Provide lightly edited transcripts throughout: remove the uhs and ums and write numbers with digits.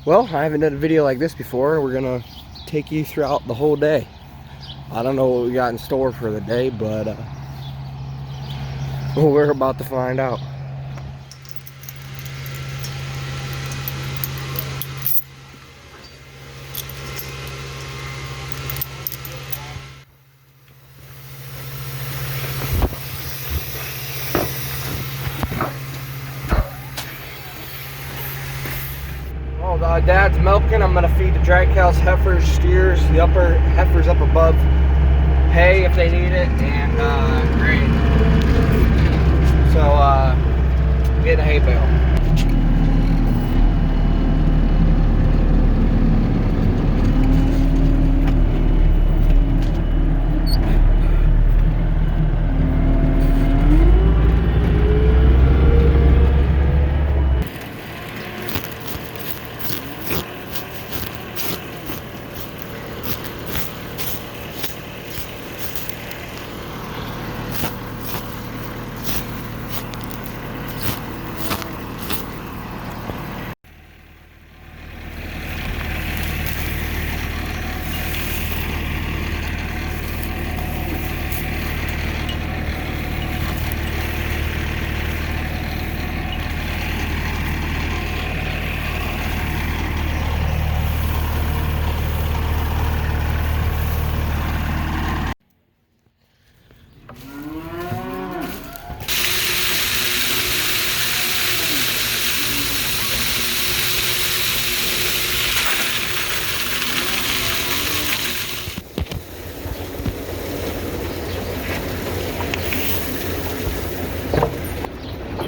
Well, I haven't done a video like this before. We're gonna take you throughout the whole day. I don't know what we got in store for the day, but we're about to find out. While Dad's milking, I'm gonna feed the dry cows, heifers, steers, the upper heifers up above, hay if they need it, and grain. So get a hay bale.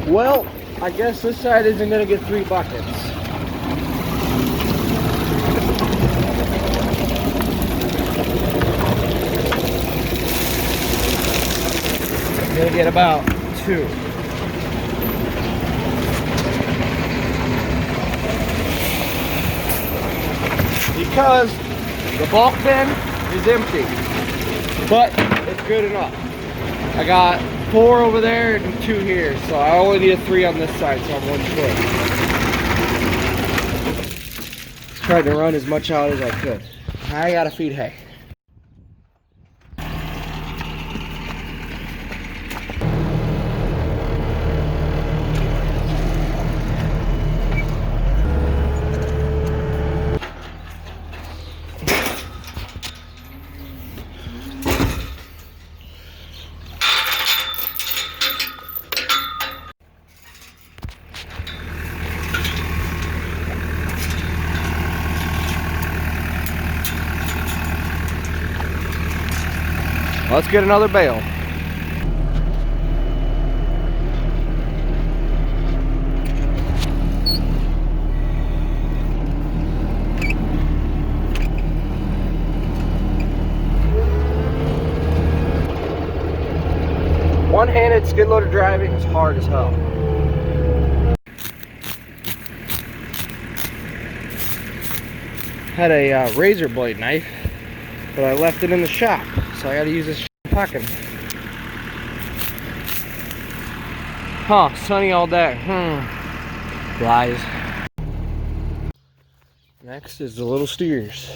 Well, I guess this side isn't going to get 3 buckets. I'm going to get about 2. Because the bulk bin is empty, but it's good enough. I got 4 over there and 2 here, so I only need a 3 on this side, so I'm 1 short. Tried to run as much out as I could. I gotta feed hay. Let's get another bale. One-handed skid loader driving is hard as hell. Had a razor blade knife, but I left it in the shop, so I gotta use this pocket. Huh, sunny all day. Lies. Next is the little steers.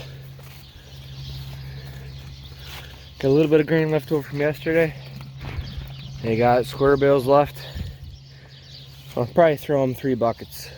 Got a little bit of grain left over from yesterday. They got square bales left. I'll probably throw them 3 buckets.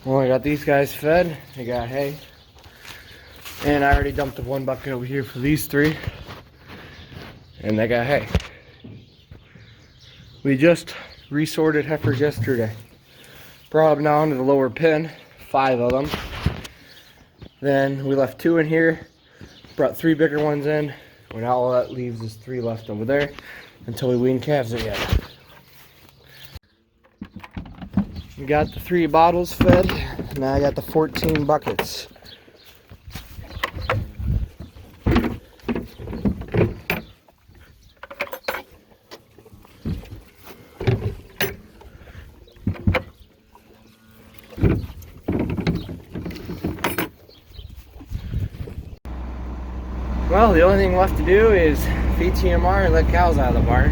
Well, I got these guys fed. They got hay. And I already dumped the 1 bucket over here for these 3. And they got hay. We just resorted heifers yesterday. Brought them down to the lower pen, 5 of them. Then we left 2 in here. Brought 3 bigger ones in. Well, now all that leaves is 3 left over there until we wean calves again. We got the 3 bottles fed. Now I got the 14 buckets. Well, the only thing left to do is feed TMR and let cows out of the barn.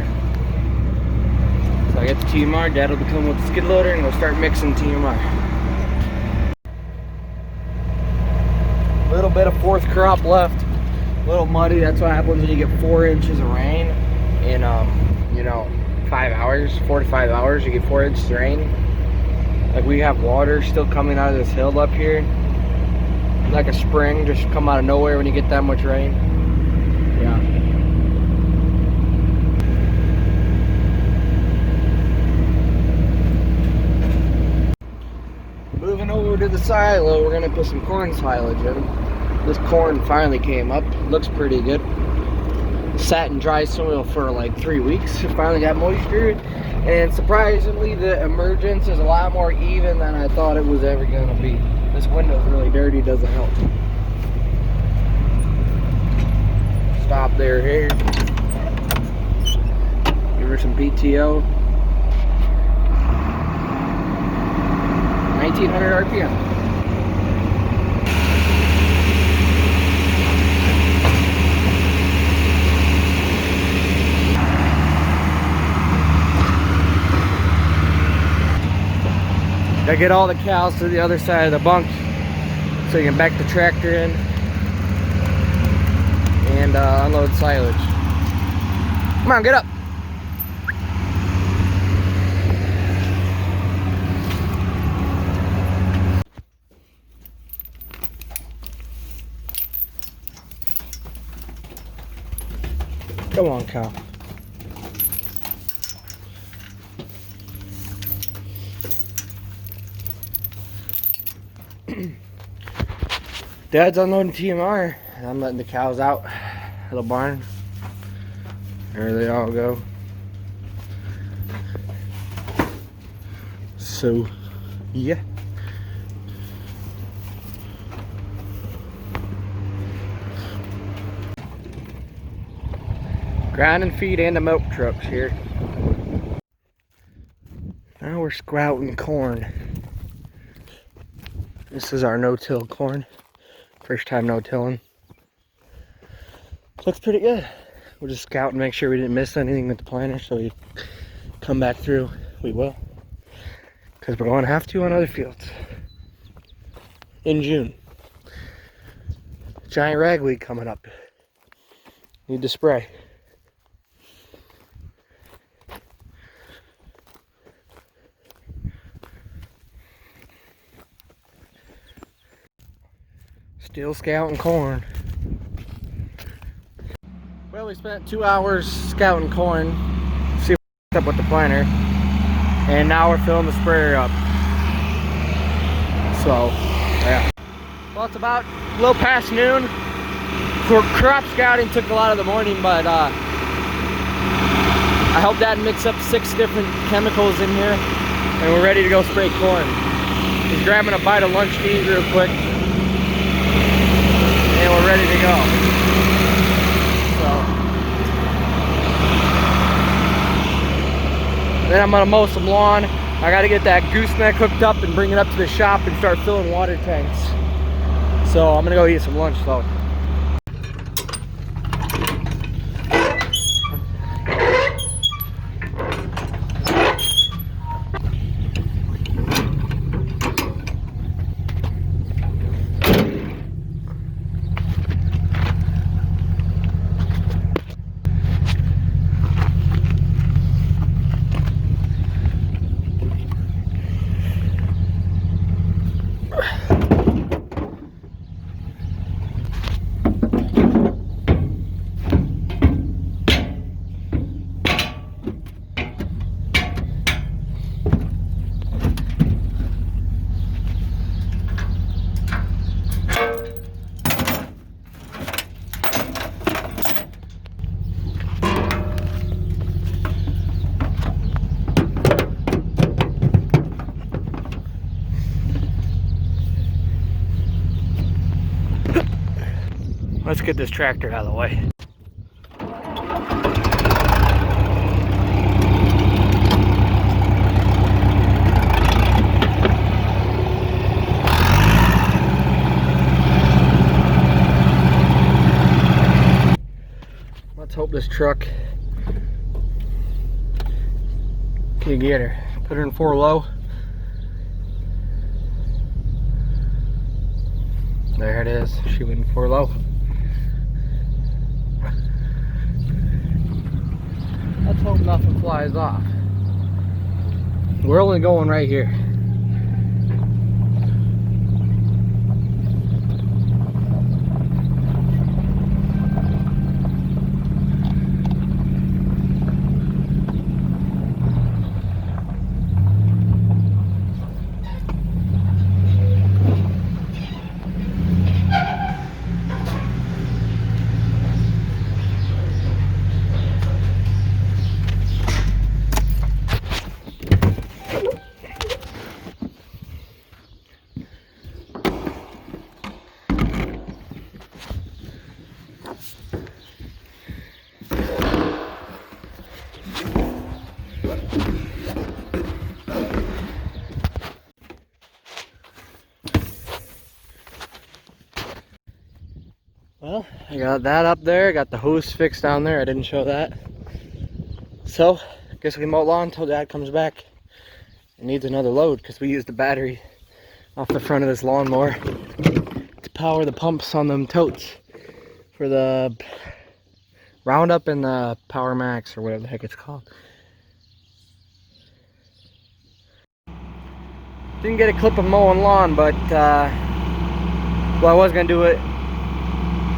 So I get the TMR, Dad will be coming with the skid loader and we'll start mixing TMR. A little bit of fourth crop left. A little muddy, that's what happens when you get 4 inches of rain in, 5 hours, 4 to 5 hours, you get 4 inches of rain. Like we have water still coming out of this hill up here. Like a spring, just come out of nowhere when you get that much rain. Yeah. Moving over to the silo, we're gonna put some corn silage in. This corn finally came up, looks pretty good. Sat in dry soil for like 3 weeks, it finally got moisture. And surprisingly, the emergence is a lot more even than I thought it was ever gonna be. This window's really dirty, doesn't help. Stop there here. Give her some PTO. 1900 RPM. Gotta get all the cows to the other side of the bunk so you can back the tractor in and unload silage. Come on, get up. Come on, cow. Dad's unloading TMR and I'm letting the cows out of the barn. There they all go. So, yeah. Grind and feed and the milk trucks here. Now we're sprouting corn. This is our no-till corn. First time no-tilling. Looks pretty good. We'll just scout and make sure we didn't miss anything with the planter, so we come back through. We will. Because we're going to have to on other fields. In June. Giant ragweed coming up. Need to spray. Still scouting corn. Well, we spent 2 hours scouting corn, see what's up with the planter, and now we're filling the sprayer up. So, yeah. Well, it's about a little past noon. For crop scouting took a lot of the morning, but I helped Dad mix up 6 different chemicals in here, and we're ready to go spray corn. He's grabbing a bite of lunch to eat real quick. And we're ready to go. So then I'm gonna mow some lawn. I gotta get that gooseneck hooked up and bring it up to the shop and start filling water tanks. So I'm gonna go eat some lunch though. Let's get this tractor out of the way. Let's hope this truck can get her. Put her in 4 low. There it is. She went in 4 low. Let's hope nothing flies off. We're only going right here. Well, I got that up there, got the hose fixed down there. I didn't show that. So, I guess we can mow lawn until Dad comes back. It needs another load because we used the battery off the front of this lawnmower to power the pumps on them totes for the Roundup and the Power Max or whatever the heck it's called. Didn't get a clip of mowing lawn, but well, I was gonna do it,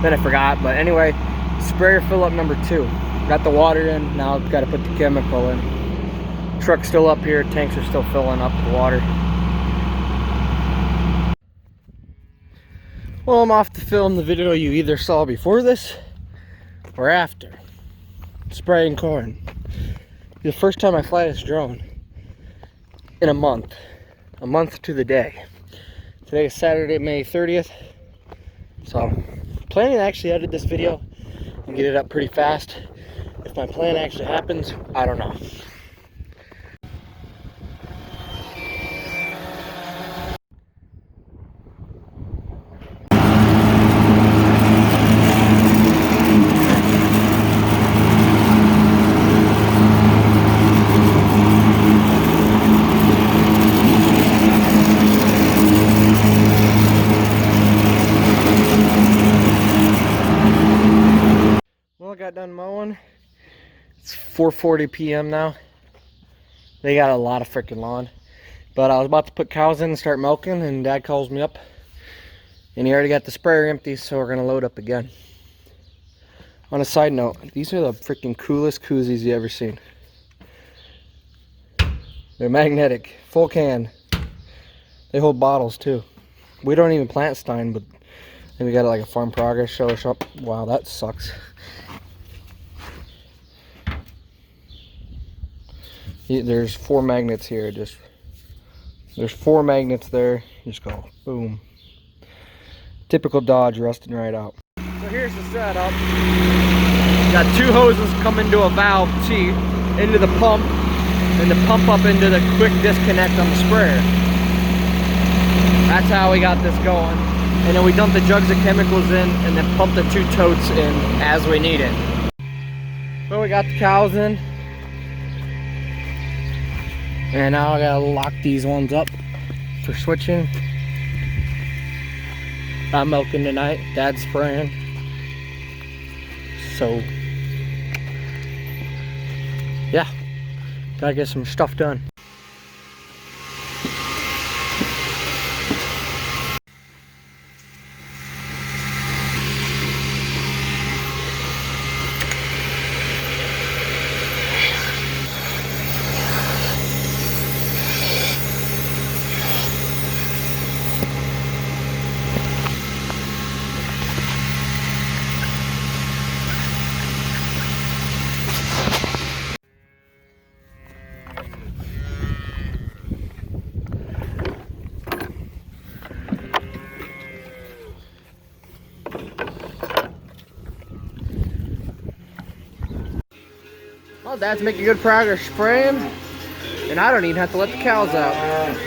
then I forgot. But anyway, sprayer fill up number 2. Got the water in, now I've got to put the chemical in. Truck's still up here, tanks are still filling up with water. Well, I'm off to film the video you either saw before this or after. Spraying corn. The first time I fly this drone in a month. A month to the day. Today is Saturday, May 30th. So, planning to actually edit this video and get it up pretty fast. If my plan actually happens, I don't know. Well, I got done mowing. It's 4:40 p.m. now. They got a lot of freaking lawn. But I was about to put cows in and start milking, and Dad calls me up. And he already got the sprayer empty, so we're gonna load up again. On a side note, these are the freaking coolest koozies you ever seen. They're magnetic, full can. They hold bottles too. We don't even plant Stein, but then we got like a farm progress show or something. Wow, that sucks. There's 4 magnets here. There's 4 magnets there. Just go boom. Typical Dodge, rusting right out. So here's the setup. Got 2 hoses coming to a valve T into the pump, and the pump up into the quick disconnect on the sprayer. That's how we got this going. And then we dump the jugs of chemicals in, and then pump the 2 totes in as we need it. So we got the cows in. And now I gotta lock these ones up for switching. I'm milking tonight, Dad's spraying. So, yeah, gotta get some stuff done. Well, Dad's making good progress spraying, and I don't even have to let the cows out.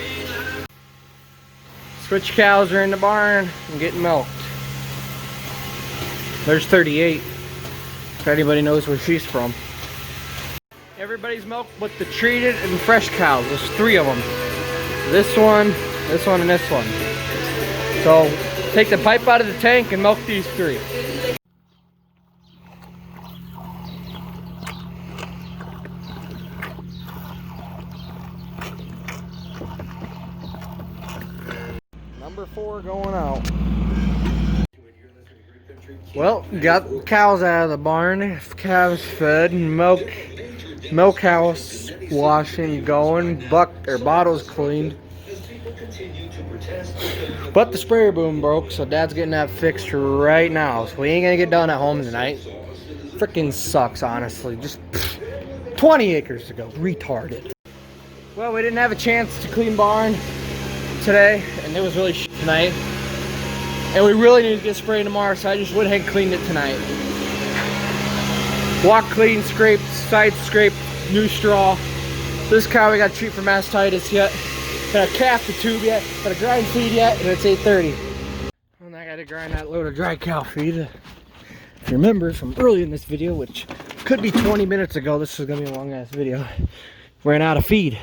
Switch cows are in the barn and getting milked. There's 38, if anybody knows where she's from. Everybody's milked but the treated and fresh cows. There's 3 of them. This one, and this one. So take the pipe out of the tank and milk these 3. Number 4 going out. Well, got cows out of the barn. Calves fed and milk house washing going. Bottles cleaned. But the sprayer boom broke, so Dad's getting that fixed right now. So we ain't gonna get done at home tonight. Freaking sucks, honestly. Just 20 acres to go. Retarded. Well, we didn't have a chance to clean barn today, and it was really shit tonight. And we really need to get sprayed tomorrow, so I just went ahead and cleaned it tonight. Walk clean, scraped, side scraped, new straw. This cow we got to treat for mastitis yet. Got a calf to tube yet, got a grind feed yet, and it's 8:30. And I got to grind that load of dry cow feed. If you remember from early in this video, which could be 20 minutes ago, this is going to be a long ass video, ran out of feed.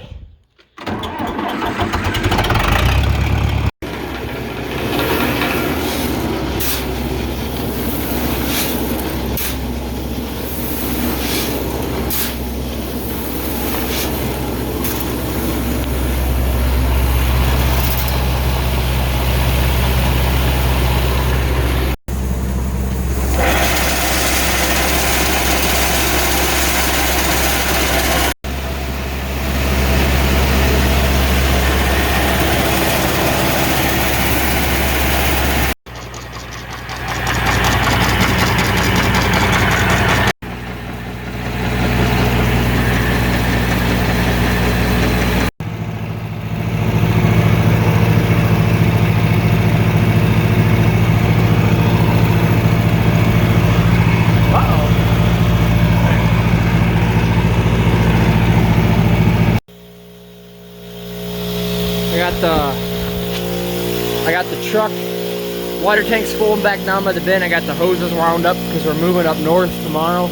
I got the truck, water tank's full and back down by the bin. I got the hoses wound up because we're moving up north tomorrow.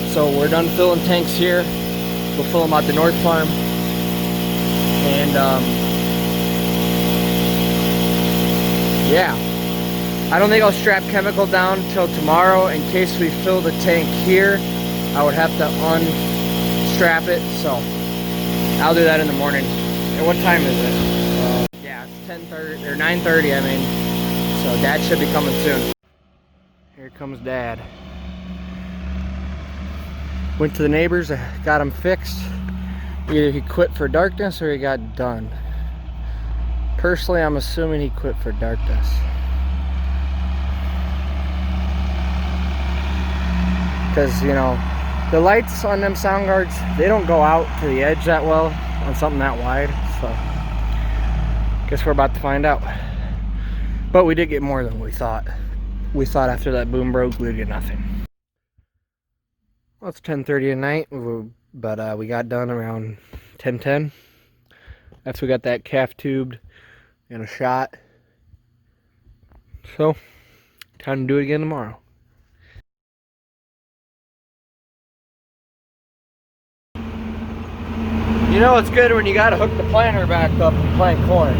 So we're done filling tanks here. We'll fill them out the north farm. And yeah, I don't think I'll strap chemical down till tomorrow in case we fill the tank here. I would have to unstrap it, so I'll do that in the morning. And what time is it? Yeah, it's 10:30 or 9:30. I mean, so Dad should be coming soon. Here comes Dad. Went to the neighbors, got him fixed. Either he quit for darkness or he got done. Personally, I'm assuming he quit for darkness. Because, you know, the lights on them sound guards, they don't go out to the edge that well on something that wide. So, guess we're about to find out. But we did get more than we thought. We thought after that boom broke, we'd get nothing. Well, it's 10:30 at night, but we got done around 10:10. After we got that calf tubed and a shot. So, time to do it again tomorrow. You know it's good when you gotta hook the planter back up and plant corn.